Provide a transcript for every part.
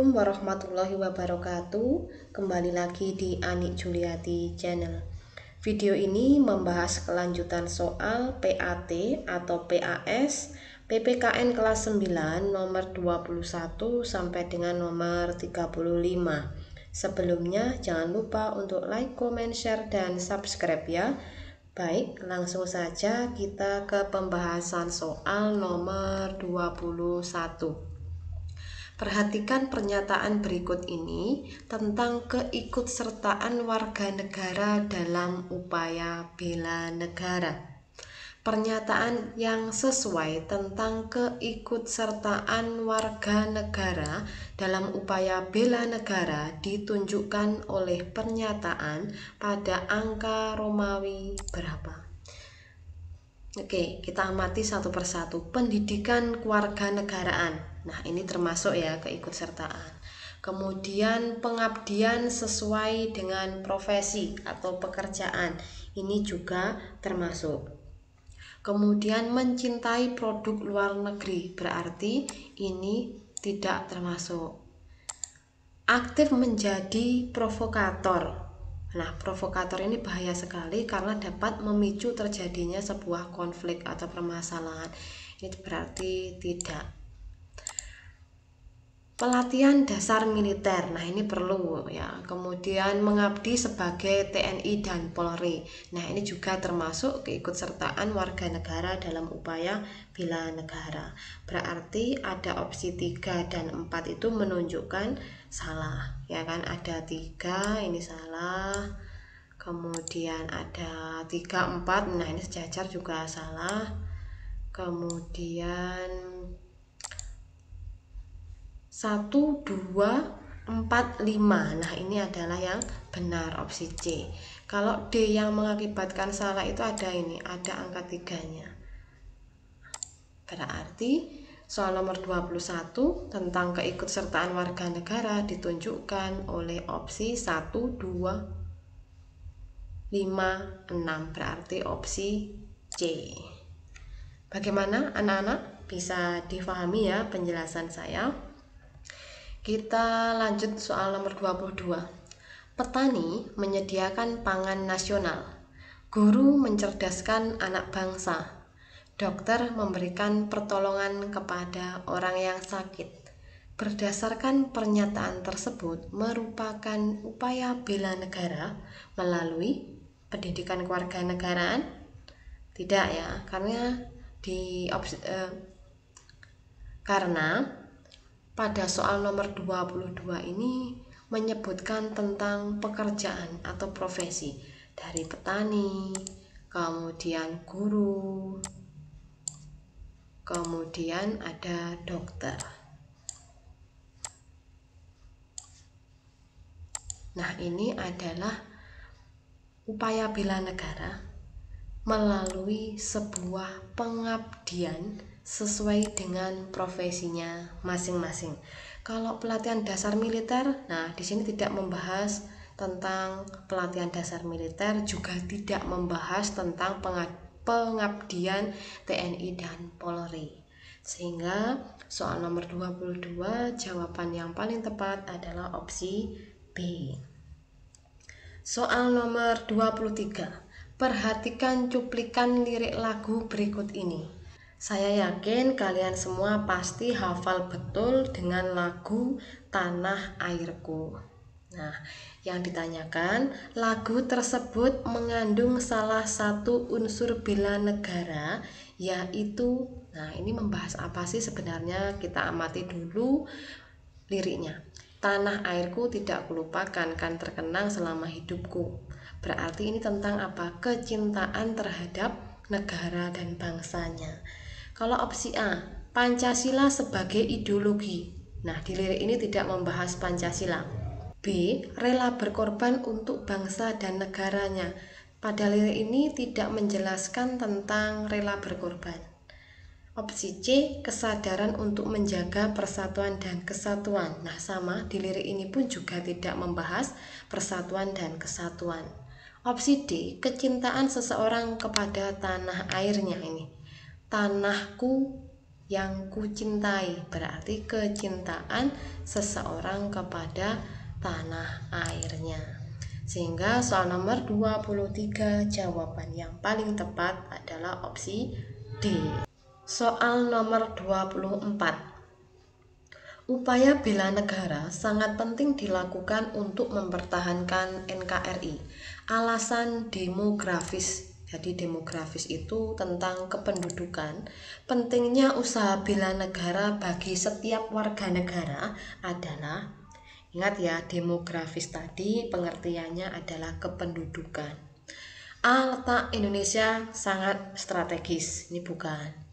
Assalamualaikum warahmatullahi wabarakatuh. Kembali lagi di Anik Juliati Channel. Video ini membahas kelanjutan soal PAT atau PAS PPKN kelas 9 nomor 21 sampai dengan nomor 35. Sebelumnya jangan lupa untuk like, comment, share, dan subscribe ya. Baik, langsung saja kita ke pembahasan soal nomor 21. Perhatikan pernyataan berikut ini tentang keikutsertaan warga negara dalam upaya bela negara. Pernyataan yang sesuai tentang keikutsertaan warga negara dalam upaya bela negara ditunjukkan oleh pernyataan pada angka Romawi berapa? Oke, kita amati satu persatu. Pendidikan kewarganegaraan. Nah, ini termasuk ya keikutsertaan. Kemudian pengabdian sesuai dengan profesi atau pekerjaan. Ini juga termasuk. Kemudian mencintai produk luar negeri. Berarti ini tidak termasuk. Aktif menjadi provokator. Nah, provokator ini bahaya sekali karena dapat memicu terjadinya sebuah konflik atau permasalahan. Ini berarti tidak. Pelatihan dasar militer. Nah, ini perlu ya. Kemudian mengabdi sebagai TNI dan Polri. Nah, ini juga termasuk keikutsertaan warga negara dalam upaya bela negara. Berarti ada opsi 3 dan 4 itu menunjukkan salah. Ya kan, ada 3, ini salah. Kemudian ada 3, 4. Nah, ini sejajar juga salah. Kemudian 1, 2, 4, 5. Nah, ini adalah yang benar, opsi C. Kalau D yang mengakibatkan salah itu ada ini, ada angka 3-nya. Berarti soal nomor 21 tentang keikutsertaan warga negara ditunjukkan oleh opsi 1, 2, 5, 6. Berarti opsi C. Bagaimana anak-anak? Bisa difahami ya penjelasan saya? Kita lanjut soal nomor 22. Petani menyediakan pangan nasional. Guru mencerdaskan anak bangsa. Dokter memberikan pertolongan kepada orang yang sakit. Berdasarkan pernyataan tersebut merupakan upaya bela negara melalui pendidikan kewarganegaraan? Tidak ya, karena pada soal nomor 22 ini menyebutkan tentang pekerjaan atau profesi dari petani, kemudian guru, kemudian ada dokter. Nah, ini adalah upaya bela negara melalui sebuah pengabdian sesuai dengan profesinya masing-masing. Kalau pelatihan dasar militer, nah di sini tidak membahas tentang pelatihan dasar militer, juga tidak membahas tentang pengabdian TNI dan Polri. Sehingga soal nomor 22 jawaban yang paling tepat adalah opsi B. Soal nomor 23. Perhatikan cuplikan lirik lagu berikut ini. Saya yakin kalian semua pasti hafal betul dengan lagu Tanah Airku. Nah, yang ditanyakan, lagu tersebut mengandung salah satu unsur bela negara, yaitu, nah ini membahas apa sih sebenarnya? Kita amati dulu liriknya. Tanah airku tidak kulupakan, kan terkenang selama hidupku. Berarti ini tentang apa? Kecintaan terhadap negara dan bangsanya. Kalau opsi A, Pancasila sebagai ideologi. Nah, di lirik ini tidak membahas Pancasila. B, rela berkorban untuk bangsa dan negaranya. Pada lirik ini tidak menjelaskan tentang rela berkorban. Opsi C, kesadaran untuk menjaga persatuan dan kesatuan. Nah, sama, di lirik ini pun juga tidak membahas persatuan dan kesatuan. Opsi D, kecintaan seseorang kepada tanah airnya ini. Tanahku yang kucintai, berarti kecintaan seseorang kepada tanah airnya. Sehingga soal nomor 23 jawaban yang paling tepat adalah opsi D. Soal nomor 24. Upaya bela negara sangat penting dilakukan untuk mempertahankan NKRI. Alasan demografis. Jadi demografis itu tentang kependudukan. Pentingnya usaha bela negara bagi setiap warga negara adalah, ingat ya, demografis tadi pengertiannya adalah kependudukan. A. Letak Indonesia sangat strategis. Ini bukan.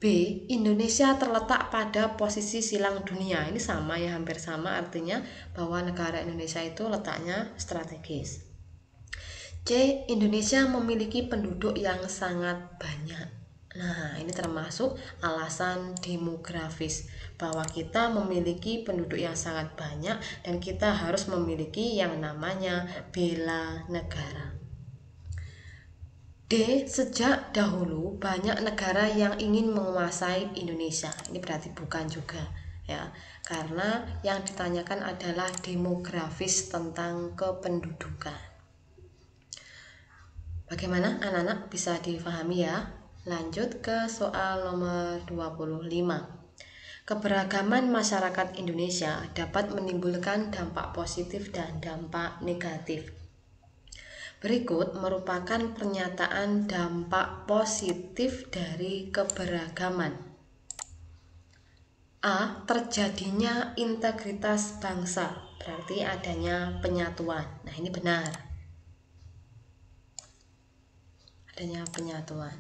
B. Indonesia terletak pada posisi silang dunia. Ini sama ya, hampir sama, artinya bahwa negara Indonesia itu letaknya strategis. C. Indonesia memiliki penduduk yang sangat banyak. Nah, ini termasuk alasan demografis, bahwa kita memiliki penduduk yang sangat banyak dan kita harus memiliki yang namanya bela negara. D. Sejak dahulu banyak negara yang ingin menguasai Indonesia. Ini berarti bukan juga ya, karena yang ditanyakan adalah demografis tentang kependudukan. Bagaimana anak-anak, bisa difahami ya? Lanjut ke soal nomor 25. Keberagaman masyarakat Indonesia dapat menimbulkan dampak positif dan dampak negatif. Berikut merupakan pernyataan dampak positif dari keberagaman. A. Terjadinya integritas bangsa, berarti adanya penyatuan. Nah, ini benar. Adanya penyatuan.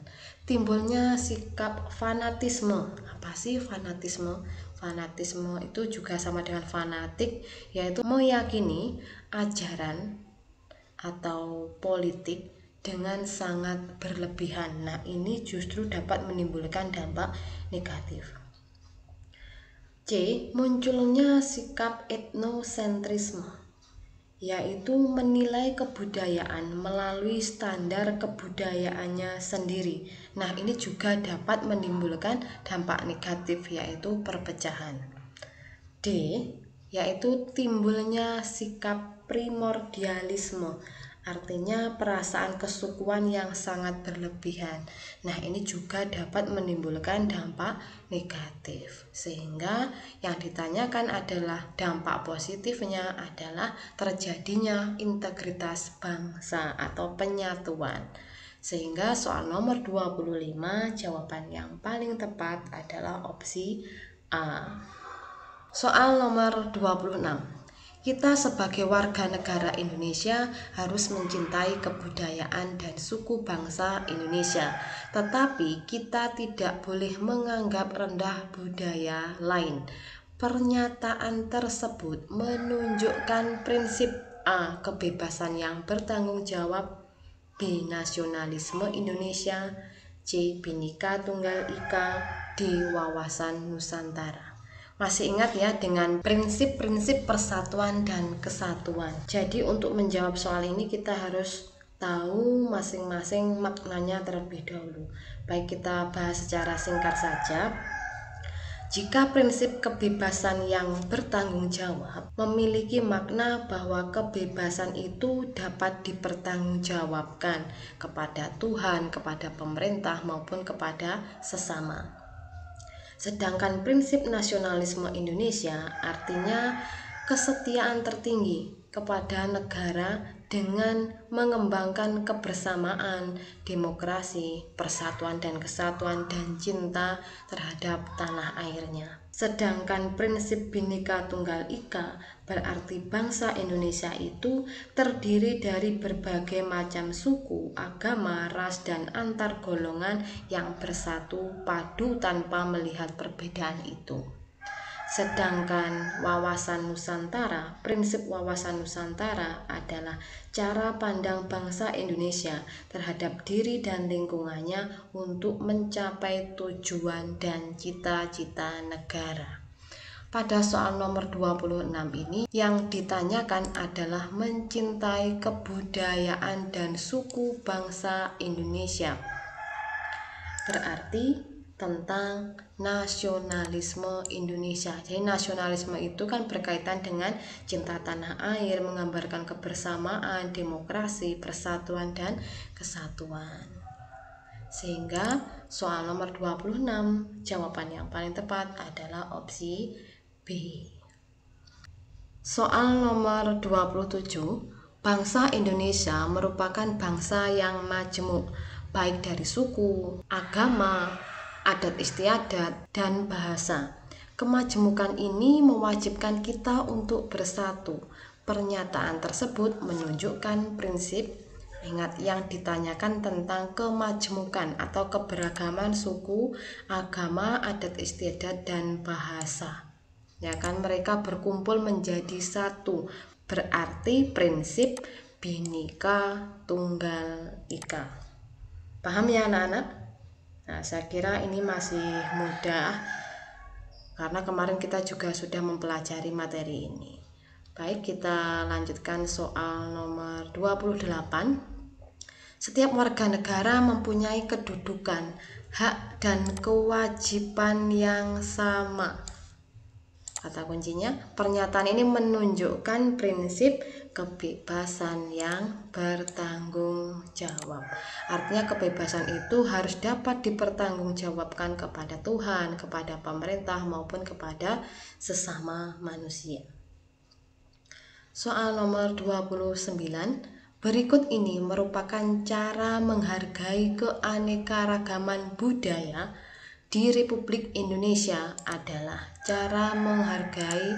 Timbulnya sikap fanatisme. Apa sih fanatisme? Fanatisme itu juga sama dengan fanatik, yaitu meyakini ajaran atau politik dengan sangat berlebihan. Nah, ini justru dapat menimbulkan dampak negatif. C. Munculnya sikap etnosentrisme, yaitu menilai kebudayaan melalui standar kebudayaannya sendiri. Nah, ini juga dapat menimbulkan dampak negatif, yaitu perpecahan. D. Yaitu timbulnya sikap primordialisme, artinya perasaan kesukuan yang sangat berlebihan. Nah, ini juga dapat menimbulkan dampak negatif. Sehingga yang ditanyakan adalah dampak positifnya adalah terjadinya integritas bangsa atau penyatuan. Sehingga soal nomor 25 jawaban yang paling tepat adalah opsi A. Soal nomor 26. Kita sebagai warga negara Indonesia harus mencintai kebudayaan dan suku bangsa Indonesia, tetapi kita tidak boleh menganggap rendah budaya lain. Pernyataan tersebut menunjukkan prinsip A. Kebebasan yang bertanggung jawab, B. Nasionalisme Indonesia, C. Bhinneka Tunggal Ika, D. Wawasan Nusantara. Masih ingat ya dengan prinsip-prinsip persatuan dan kesatuan. Jadi untuk menjawab soal ini kita harus tahu masing-masing maknanya terlebih dahulu. Baik, kita bahas secara singkat saja. Jika prinsip kebebasan yang bertanggung jawab memiliki makna bahwa kebebasan itu dapat dipertanggungjawabkan kepada Tuhan, kepada pemerintah maupun kepada sesama. Sedangkan prinsip nasionalisme Indonesia artinya kesetiaan tertinggi kepada negara dengan mengembangkan kebersamaan, demokrasi, persatuan dan kesatuan, dan cinta terhadap tanah airnya. Sedangkan prinsip Bhinneka Tunggal Ika berarti bangsa Indonesia itu terdiri dari berbagai macam suku, agama, ras, dan antar golongan yang bersatu padu tanpa melihat perbedaan itu. Sedangkan wawasan Nusantara, prinsip wawasan Nusantara adalah cara pandang bangsa Indonesia terhadap diri dan lingkungannya untuk mencapai tujuan dan cita-cita negara. Pada soal nomor 26 ini yang ditanyakan adalah mencintai kebudayaan dan suku bangsa Indonesia. Berarti tentang nasionalisme Indonesia. Jadi nasionalisme itu kan berkaitan dengan cinta tanah air, menggambarkan kebersamaan, demokrasi, persatuan dan kesatuan. Sehingga soal nomor 26 jawaban yang paling tepat adalah opsi B. Soal nomor 27, bangsa Indonesia merupakan bangsa yang majemuk, baik dari suku, agama, adat istiadat, dan bahasa. Kemajemukan ini mewajibkan kita untuk bersatu. Pernyataan tersebut menunjukkan prinsip, ingat yang ditanyakan tentang kemajemukan atau keberagaman suku, agama, adat istiadat, dan bahasa. Ya kan, mereka berkumpul menjadi satu, berarti prinsip Bhinneka Tunggal Ika. Paham ya anak-anak? Nah, saya kira ini masih mudah karena kemarin kita juga sudah mempelajari materi ini. Baik, kita lanjutkan soal nomor 28. Setiap warga negara mempunyai kedudukan, hak, dan kewajiban yang sama. Kata kuncinya, pernyataan ini menunjukkan prinsip kebebasan yang bertanggung jawab. Artinya kebebasan itu harus dapat dipertanggungjawabkan kepada Tuhan, kepada pemerintah, maupun kepada sesama manusia. Soal nomor 29. Berikut ini merupakan cara menghargai keanekaragaman budaya di Republik Indonesia adalah cara menghargai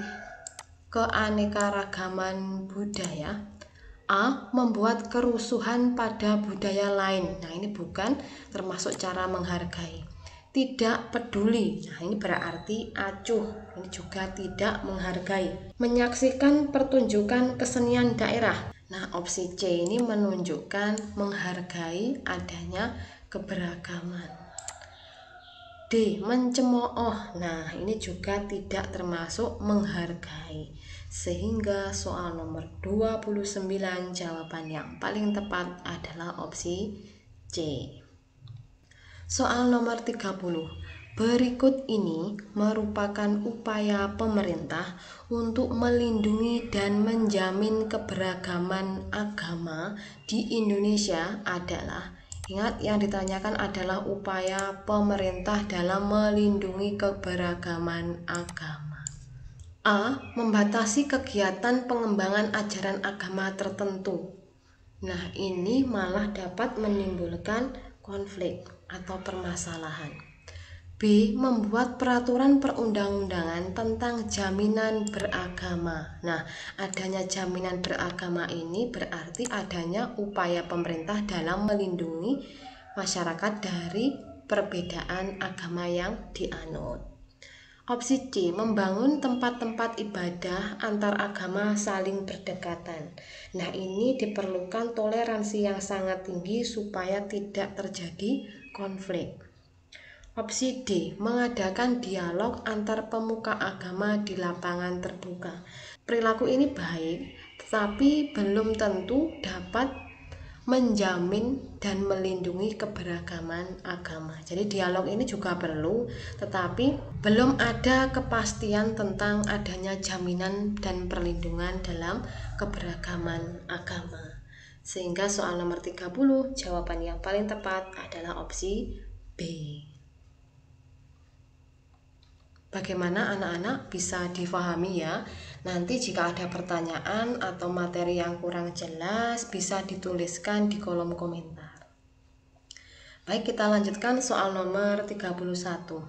keanekaragaman budaya. A. Membuat kerusuhan pada budaya lain. Nah, ini bukan termasuk cara menghargai. Tidak peduli. Nah, ini berarti acuh. Ini juga tidak menghargai. Menyaksikan pertunjukan kesenian daerah. Nah, opsi C ini menunjukkan menghargai adanya keberagaman. D. Mencemooh. Nah, ini juga tidak termasuk menghargai. Sehingga soal nomor 29 jawaban yang paling tepat adalah opsi C. Soal nomor 30. Berikut ini merupakan upaya pemerintah untuk melindungi dan menjamin keberagaman agama di Indonesia adalah, ingat yang ditanyakan adalah upaya pemerintah dalam melindungi keberagaman agama. A. Membatasi kegiatan pengembangan ajaran agama tertentu. Nah, ini malah dapat menimbulkan konflik atau permasalahan. B. Membuat peraturan perundang-undangan tentang jaminan beragama. Nah, adanya jaminan beragama ini berarti adanya upaya pemerintah dalam melindungi masyarakat dari perbedaan agama yang dianut. Opsi C. Membangun tempat-tempat ibadah antar agama saling berdekatan. Nah, ini diperlukan toleransi yang sangat tinggi supaya tidak terjadi konflik. Opsi D. Mengadakan dialog antar pemuka agama di lapangan terbuka. Perilaku ini baik, tetapi belum tentu dapat menjamin dan melindungi keberagaman agama. Jadi dialog ini juga perlu, tetapi belum ada kepastian tentang adanya jaminan dan perlindungan dalam keberagaman agama. Sehingga soal nomor 30 jawaban yang paling tepat adalah opsi B. Bagaimana anak-anak, bisa difahami ya? Nanti jika ada pertanyaan atau materi yang kurang jelas bisa dituliskan di kolom komentar. Baik, kita lanjutkan soal nomor 31.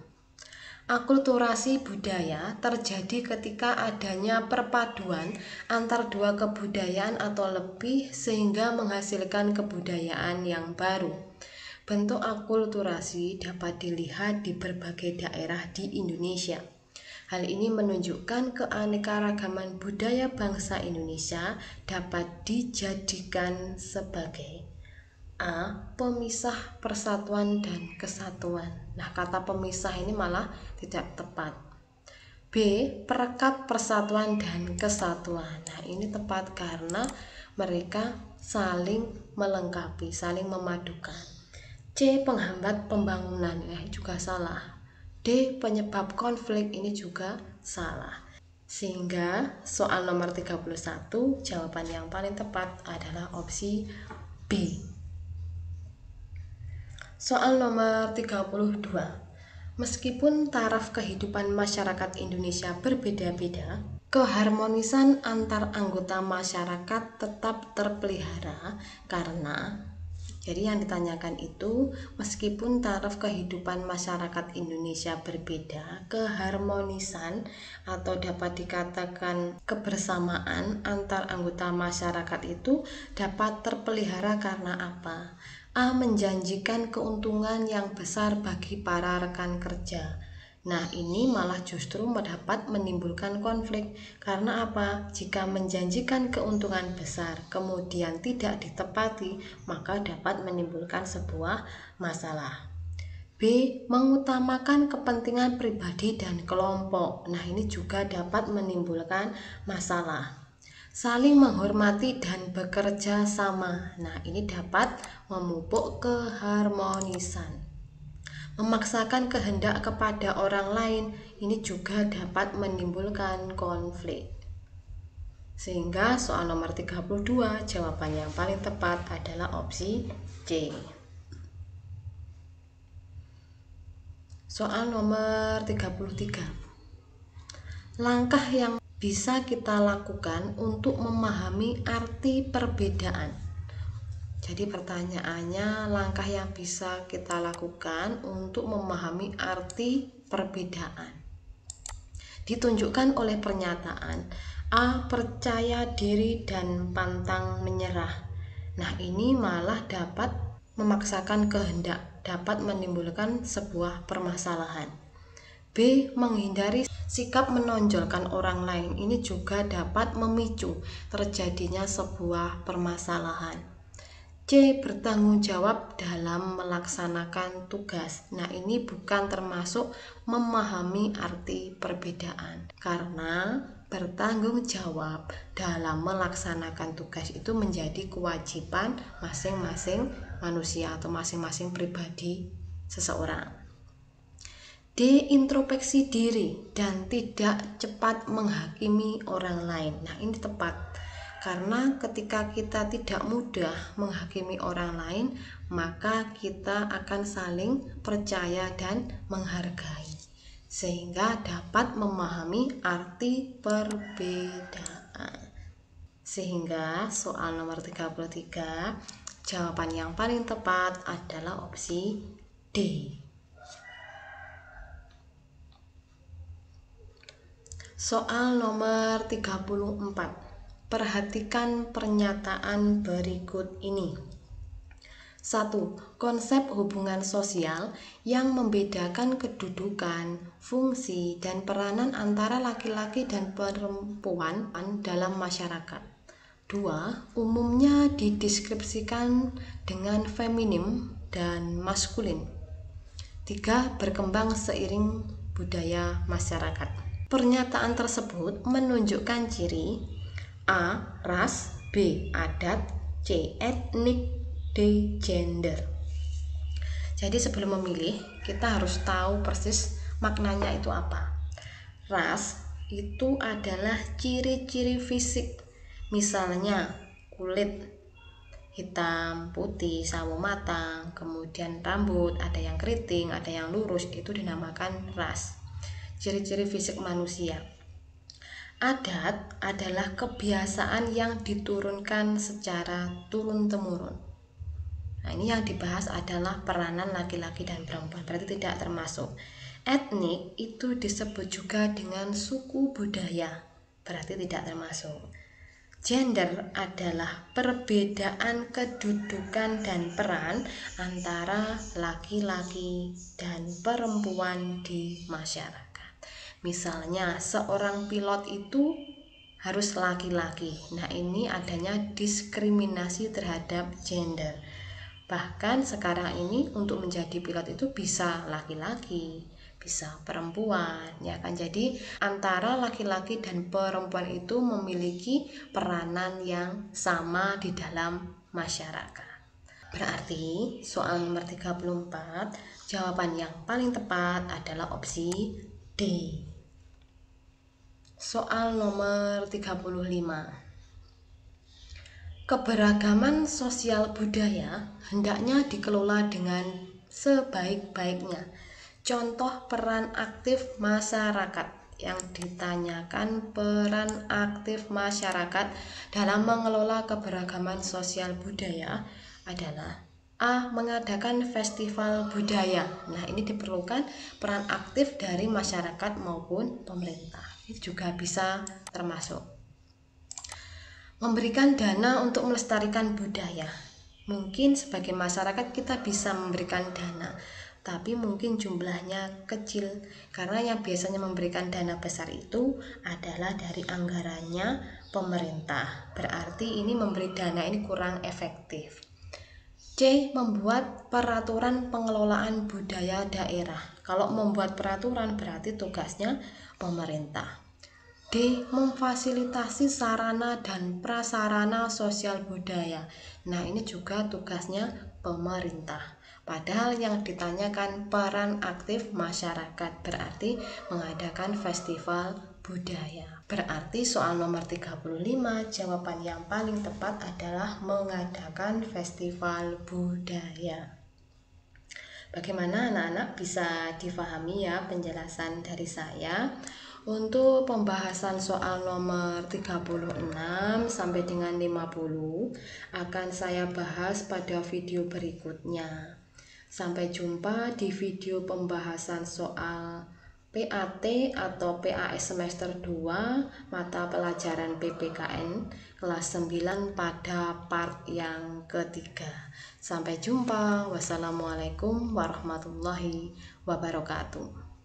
Akulturasi budaya terjadi ketika adanya perpaduan antar dua kebudayaan atau lebih sehingga menghasilkan kebudayaan yang baru. Bentuk akulturasi dapat dilihat di berbagai daerah di Indonesia. Hal ini menunjukkan keanekaragaman budaya bangsa Indonesia dapat dijadikan sebagai A. Pemisah persatuan dan kesatuan. Nah, kata pemisah ini malah tidak tepat. B. Perekat persatuan dan kesatuan. Nah, ini tepat karena mereka saling melengkapi, saling memadukan. C. Penghambat pembangunan, juga salah. D. Penyebab konflik, ini juga salah. Sehingga soal nomor 31 jawaban yang paling tepat adalah opsi B. Soal nomor 32. Meskipun taraf kehidupan masyarakat Indonesia berbeda-beda, keharmonisan antar anggota masyarakat tetap terpelihara karena, jadi yang ditanyakan itu, meskipun taraf kehidupan masyarakat Indonesia berbeda, keharmonisan atau dapat dikatakan kebersamaan antar anggota masyarakat itu dapat terpelihara karena apa? A. Menjanjikan keuntungan yang besar bagi para rekan kerja. Nah, ini malah justru dapat menimbulkan konflik. Karena apa? Jika menjanjikan keuntungan besar kemudian tidak ditepati, maka dapat menimbulkan sebuah masalah. B. Mengutamakan kepentingan pribadi dan kelompok. Nah, ini juga dapat menimbulkan masalah. Saling menghormati dan bekerja sama. Nah, ini dapat memupuk keharmonisan. Memaksakan kehendak kepada orang lain, ini juga dapat menimbulkan konflik. Sehingga soal nomor 32 jawaban yang paling tepat adalah opsi C. Soal nomor 33. Langkah yang bisa kita lakukan untuk memahami arti perbedaan. Jadi pertanyaannya, langkah yang bisa kita lakukan untuk memahami arti perbedaan ditunjukkan oleh pernyataan A. Percaya diri dan pantang menyerah. Nah, ini malah dapat memaksakan kehendak, dapat menimbulkan sebuah permasalahan. B. Menghindari sikap menonjolkan orang lain, ini juga dapat memicu terjadinya sebuah permasalahan. C. Bertanggung jawab dalam melaksanakan tugas. Nah, ini bukan termasuk memahami arti perbedaan, karena bertanggung jawab dalam melaksanakan tugas itu menjadi kewajiban masing-masing manusia atau masing-masing pribadi seseorang. D. Introspeksi diri dan tidak cepat menghakimi orang lain. Nah, ini tepat. Karena ketika kita tidak mudah menghakimi orang lain, maka kita akan saling percaya dan menghargai. Sehingga dapat memahami arti perbedaan. Sehingga soal nomor 33, jawaban yang paling tepat adalah opsi D. Soal nomor 34. Perhatikan pernyataan berikut ini. 1. Konsep hubungan sosial yang membedakan kedudukan, fungsi, dan peranan antara laki-laki dan perempuan dalam masyarakat. 2. Umumnya dideskripsikan dengan feminim dan maskulin. 3. Berkembang seiring budaya masyarakat. Pernyataan tersebut menunjukkan ciri A. Ras, B. Adat, C. Etnik, D. Gender. Jadi sebelum memilih, kita harus tahu persis maknanya itu apa. Ras itu adalah ciri-ciri fisik, misalnya kulit hitam, putih, sawo matang, kemudian rambut, ada yang keriting, ada yang lurus, itu dinamakan ras. Ciri-ciri fisik manusia. Adat adalah kebiasaan yang diturunkan secara turun-temurun. Nah, ini yang dibahas adalah peranan laki-laki dan perempuan, berarti tidak termasuk. Etnik itu disebut juga dengan suku budaya, berarti tidak termasuk. Gender adalah perbedaan kedudukan dan peran antara laki-laki dan perempuan di masyarakat. Misalnya seorang pilot itu harus laki-laki. Nah, ini adanya diskriminasi terhadap gender. Bahkan sekarang ini untuk menjadi pilot itu bisa laki-laki, bisa perempuan, ya kan. Jadi antara laki-laki dan perempuan itu memiliki peranan yang sama di dalam masyarakat. Berarti soal nomor 34, jawaban yang paling tepat adalah opsi D. Soal nomor 35. Keberagaman sosial budaya hendaknya dikelola dengan sebaik-baiknya. Contoh peran aktif masyarakat. Yang ditanyakan peran aktif masyarakat dalam mengelola keberagaman sosial budaya adalah A. Mengadakan festival budaya. Nah, ini diperlukan peran aktif dari masyarakat maupun pemerintah. Ini juga bisa termasuk. Memberikan dana untuk melestarikan budaya. Mungkin sebagai masyarakat kita bisa memberikan dana, tapi mungkin jumlahnya kecil karena yang biasanya memberikan dana besar itu adalah dari anggarannya pemerintah. Berarti ini memberi dana ini kurang efektif. C. Membuat peraturan pengelolaan budaya daerah. Kalau membuat peraturan berarti tugasnya pemerintah. D. Memfasilitasi sarana dan prasarana sosial budaya. Nah, ini juga tugasnya pemerintah. Padahal yang ditanyakan peran aktif masyarakat, berarti mengadakan festival budaya. Berarti soal nomor 35 jawaban yang paling tepat adalah mengadakan festival budaya. Bagaimana anak-anak bisa difahami ya penjelasan dari saya? Untuk pembahasan soal nomor 36 sampai dengan 50 akan saya bahas pada video berikutnya. Sampai jumpa di video pembahasan soal PAT atau PAS semester 2 mata pelajaran PPKN kelas 9 pada part yang ketiga. Sampai jumpa. Wassalamualaikum warahmatullahi wabarakatuh.